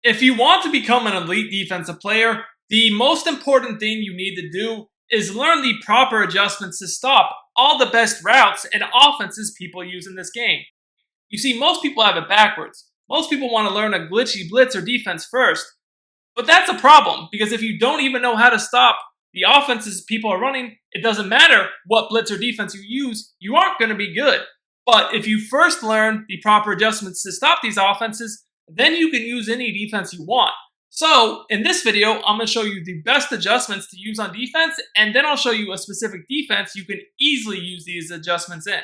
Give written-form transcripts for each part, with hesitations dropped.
If you want to become an elite defensive player, the most important thing you need to do is learn the proper adjustments to stop all the best routes and offenses people use in this game. You see, most people have it backwards. Most people want to learn a glitchy blitz or defense first, but that's a problem because if you don't even know how to stop the offenses people are running, it doesn't matter what blitz or defense you use, you aren't going to be good. But if you first learn the proper adjustments to stop these offenses, then you can use any defense you want. So in this video, I'm going to show you the best adjustments to use on defense, and then I'll show you a specific defense you can easily use these adjustments in.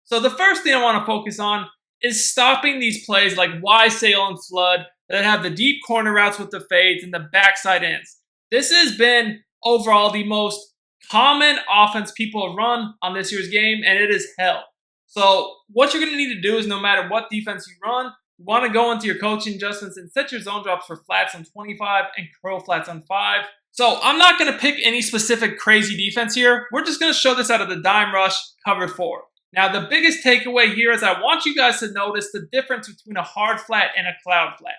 So the first thing I want to focus on is stopping these plays like Y, sail, and flood that have the deep corner routes with the fades and the backside ends. This has been overall the most common offense people run on this year's game, and it is hell. So what you're going to need to do is no matter what defense you run, you want to go into your coaching adjustments and set your zone drops for flats on 25 and curl flats on 5. So I'm not going to pick any specific crazy defense here. We're just going to show this out of the dime rush cover 4. Now the biggest takeaway here is I want you guys to notice the difference between a hard flat and a cloud flat.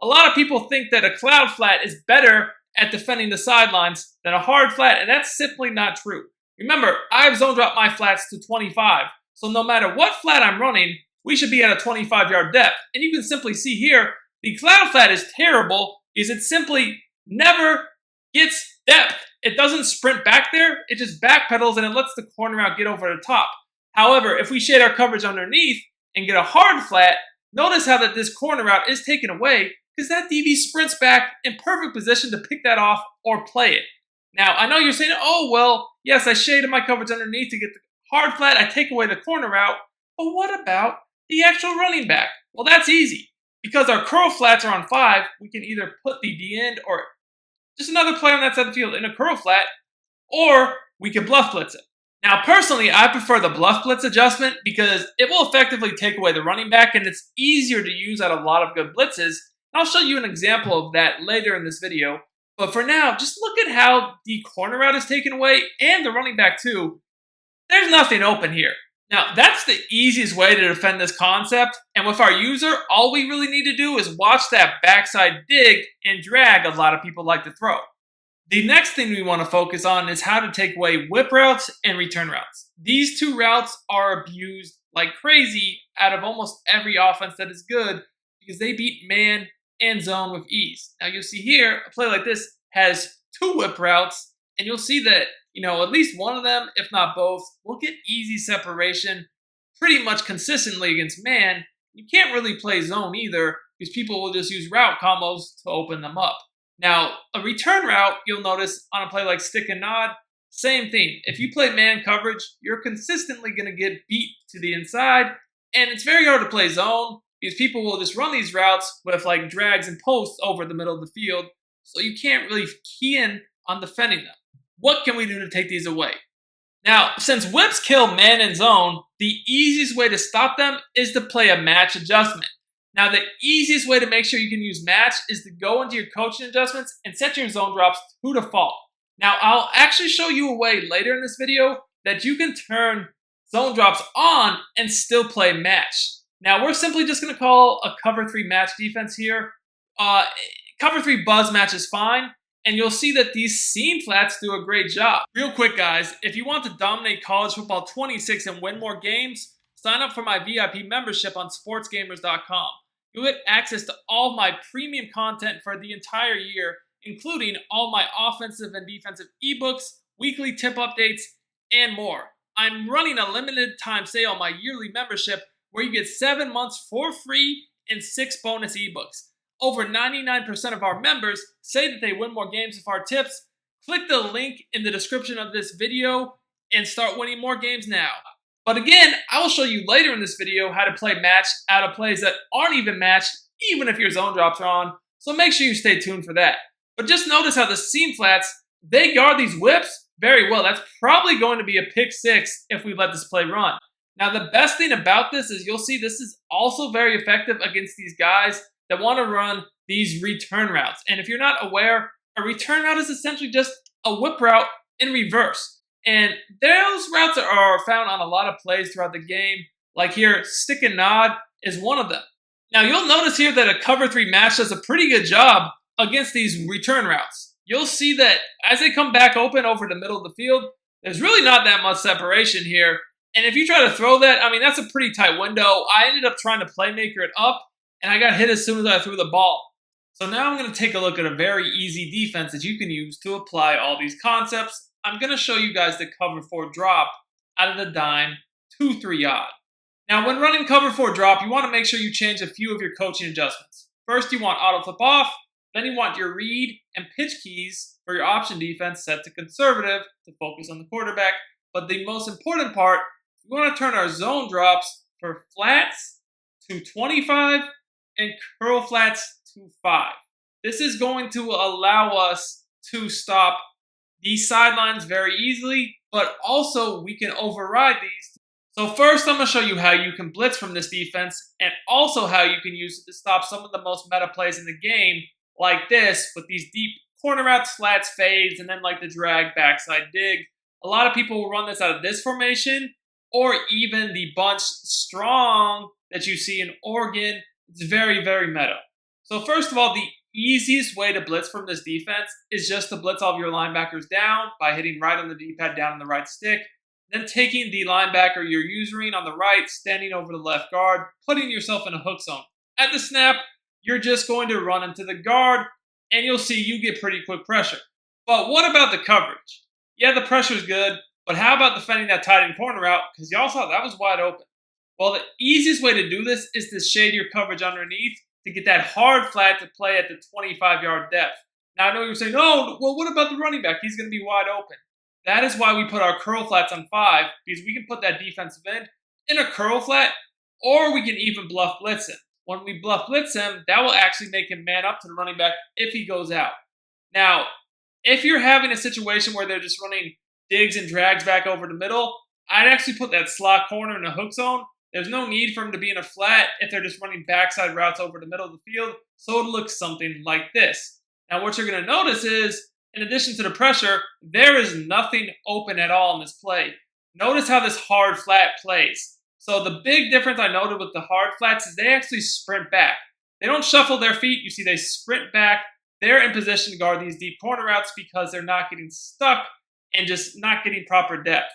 A lot of people think that a cloud flat is better at defending the sidelines than a hard flat, and that's simply not true. Remember, I've zone dropped my flats to 25, so no matter what flat I'm running, we should be at a 25-yard depth. And you can simply see here, the cloud flat is terrible because it simply never gets depth. It doesn't sprint back there, it just backpedals and it lets the corner out get over the top. However, if we shade our coverage underneath and get a hard flat, notice how that this corner route is taken away because that DB sprints back in perfect position to pick that off or play it. Now, I know you're saying, oh, well, yes, I shaded my coverage underneath to get the hard flat, I take away the corner route, but what about the actual running back? Well, that's easy. Because our curl flats are on 5, we can either put the D end or just another player on that side of the field in a curl flat, or we can bluff blitz it. Now, personally, I prefer the bluff blitz adjustment because it will effectively take away the running back and it's easier to use at a lot of good blitzes. I'll show you an example of that later in this video. But for now, just look at how the corner route is taken away and the running back too. There's nothing open here. Now, that's the easiest way to defend this concept, and with our user, all we really need to do is watch that backside dig and drag a lot of people like to throw. The next thing we want to focus on is how to take away whip routes and return routes. These two routes are abused like crazy out of almost every offense that is good because they beat man and zone with ease. Now, you'll see here, a play like this has 2 whip routes, and you'll see that at least one of them, if not both, will get easy separation pretty much consistently against man. You can't really play zone either because people will just use route combos to open them up. Now, a return route, you'll notice on a play like stick and nod, same thing. If you play man coverage, you're consistently going to get beat to the inside, and it's very hard to play zone because people will just run these routes with like drags and posts over the middle of the field, so you can't really key in on defending them. What can we do to take these away? Now, since whips kill man and zone, the easiest way to stop them is to play a match adjustment. Now, the easiest way to make sure you can use match is to go into your coaching adjustments and set your zone drops to default. Now, I'll actually show you a way later in this video that you can turn zone drops on and still play match. Now, we're simply just going to call a cover 3 match defense here. Cover 3 buzz match is fine. And you'll see that these seam flats do a great job. Real quick, guys, if you want to dominate college football 26 and win more games, sign up for my VIP membership on Sportsgamerz.com. You'll get access to all of my premium content for the entire year, including all my offensive and defensive ebooks, weekly tip updates, and more. I'm running a limited time sale on my yearly membership where you get 7 months for free and 6 bonus ebooks. Over 99% of our members say that they win more games with our tips. Click the link in the description of this video and start winning more games now. But again, I will show you later in this video how to play match out of plays that aren't even matched, even if your zone drops are on. So make sure you stay tuned for that. But just notice how the seam flats, they guard these whips very well. That's probably going to be a pick 6 if we let this play run. Now, the best thing about this is you'll see this is also very effective against these guys that want to run these return routes. And if you're not aware, a return route is essentially just a whip route in reverse. And those routes are found on a lot of plays throughout the game. Like here, stick and nod is one of them. Now you'll notice here that a cover 3 match does a pretty good job against these return routes. You'll see that as they come back open over the middle of the field, there's really not that much separation here. And if you try to throw that, I mean, that's a pretty tight window. I ended up trying to playmaker it up, and I got hit as soon as I threw the ball. So now I'm going to take a look at a very easy defense that you can use to apply all these concepts. I'm going to show you guys the cover 4 drop out of the dime 2-3 odd. Now, when running cover 4 drop, you want to make sure you change a few of your coaching adjustments. First, you want auto flip off. Then you want your read and pitch keys for your option defense set to conservative to focus on the quarterback. But the most important part, we want to turn our zone drops for flats to 25 and curl flats to 5. This is going to allow us to stop these sidelines very easily, but also we can override these. So first, I'm going to show you how you can blitz from this defense and also how you can use it to stop some of the most meta plays in the game, like this, with these deep corner routes, flats, fades, and then like the drag backside dig. A lot of people will run this out of this formation, or even the bunch strong that you see in Oregon. It's very, very meta. So first of all, the easiest way to blitz from this defense is just to blitz all of your linebackers down by hitting right on the D-pad down on the right stick, then taking the linebacker you're using on the right, standing over the left guard, putting yourself in a hook zone. At the snap, you're just going to run into the guard, and you'll see you get pretty quick pressure. But what about the coverage? Yeah, the pressure's good, but how about defending that tight end corner out? Because y'all saw that was wide open. Well, the easiest way to do this is to shade your coverage underneath to get that hard flat to play at the 25-yard depth. Now, I know you're saying, oh, well, what about the running back? He's going to be wide open. That is why we put our curl flats on 5, because we can put that defensive end in a curl flat, or we can even bluff blitz him. When we bluff blitz him, that will actually make him man up to the running back if he goes out. Now, if you're having a situation where they're just running digs and drags back over the middle, I'd actually put that slot corner in a hook zone. There's no need for him to be in a flat if they're just running backside routes over the middle of the field, so it looks something like this. Now, what you're going to notice is, in addition to the pressure, there is nothing open at all in this play. Notice how this hard flat plays. So the big difference I noted with the hard flats is they actually sprint back. They don't shuffle their feet. You see they sprint back. They're in position to guard these deep corner routes because they're not getting stuck and just not getting proper depth.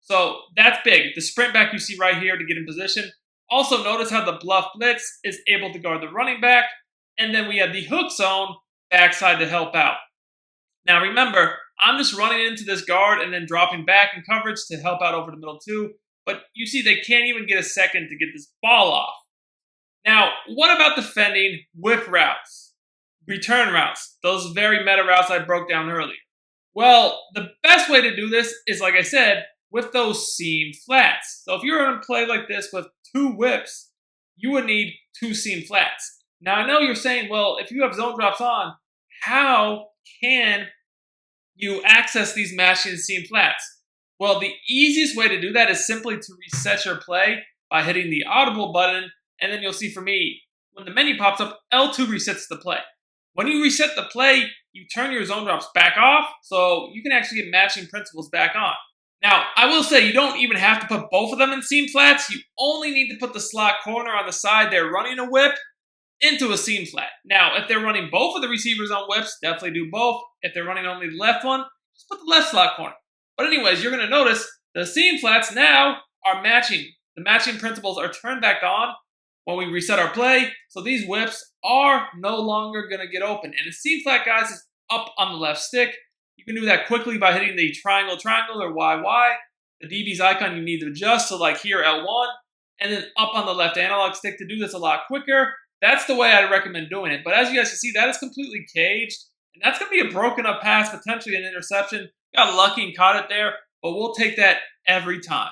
So that's big. The sprint back you see right here to get in position. Also notice how the bluff blitz is able to guard the running back. And then we have the hook zone backside to help out. Now remember, I'm just running into this guard and then dropping back in coverage to help out over the middle too. But you see they can't even get a second to get this ball off. Now, what about defending whip routes, return routes, those very meta routes I broke down earlier? Well, the best way to do this is, like I said, with those seam flats. So if you're going to play like this with 2 whips, you would need 2 seam flats. Now, I know you're saying, well, if you have zone drops on, how can you access these matching seam flats? Well, the easiest way to do that is simply to reset your play by hitting the audible button, and then you'll see for me, when the menu pops up, L2 resets the play. When you reset the play, you turn your zone drops back off, so you can actually get matching principles back on. Now, I will say you don't even have to put both of them in seam flats. You only need to put the slot corner on the side they're running a whip into a seam flat. Now, if they're running both of the receivers on whips, definitely do both. If they're running only the left one, just put the left slot corner. But anyways, you're going to notice the seam flats now are matching. The matching principles are turned back on when we reset our play. So these whips are no longer going to get open. And the seam flat, guys, is up on the left stick. You can do that quickly by hitting the triangle or YY. The DB's icon you need to adjust. So like here, L1. And then up on the left analog stick to do this a lot quicker. That's the way I recommend doing it. But as you guys can see, that is completely caged. And that's going to be a broken up pass, potentially an interception. Got lucky and caught it there, but we'll take that every time.